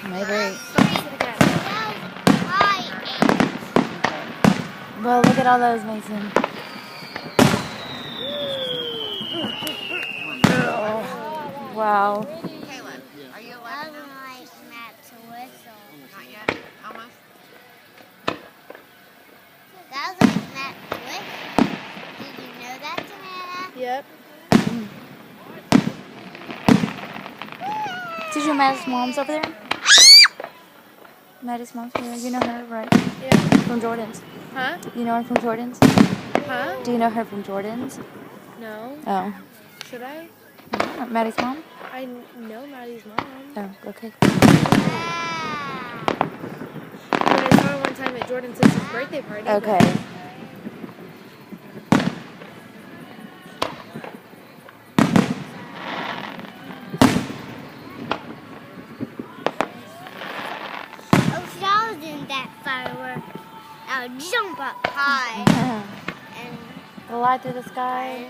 Maybe. I Well, look at all those, Mason. Oh, wow. Caleb, are you 11 would now? like Matt to whistle. Not yet. Almost. That was like Matt to whistle. Did you know that, Savannah? Yep. Did you know Maddie's mom's over there? Maddie's mom's over there. You know her, right? Yeah. From Jordan's. Huh? You know her from Jordan's? Huh? Do you know her from Jordan's? No. Oh. Should I? Maddie's mom? I know Maddie's mom. Oh, okay. But I saw her one time at Jordan's sister's birthday party. Okay. Oh, so I was in that firework. I would jump up high and Fly through the sky.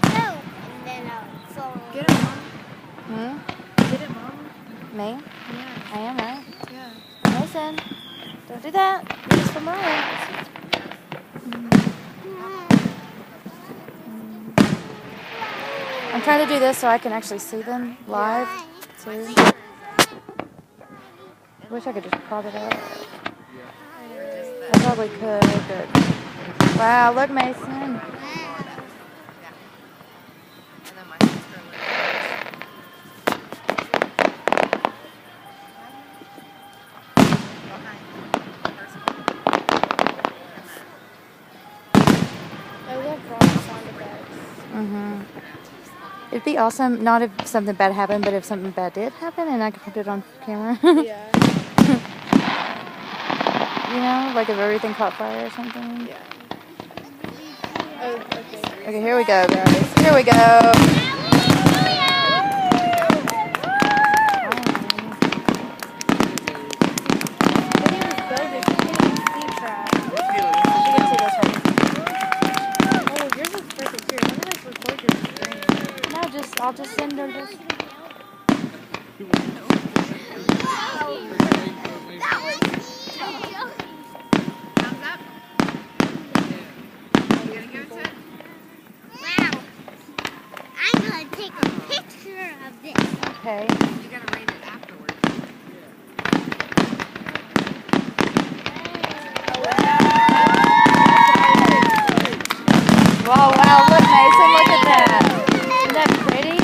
and then I would fall. Get it, Mom. Hmm? Get it, Mom. Me? Yeah. I am, right? Yeah. Mason, don't do that. You're just for Mariah. I'm trying to do this so I can actually see them live, too. Wish I could just prop it up. I probably could, but... Wow, look, Mason. And then my sister lives behind her school. I love rock sound effects. Mm-hmm. It'd be awesome, not if something bad happened, but if something bad did happen and I could put it on camera. Yeah. You know, like if everything caught fire or something. Yeah. Oh, okay. Okay, here we go, guys. Here we go. I'll just send her this. Thumbs up. You gonna give it to it? Wow. I'm going to take a picture of this. Okay. You gotta rate it afterwards. Wow, wow, look, Mason, look at that. Isn't that pretty?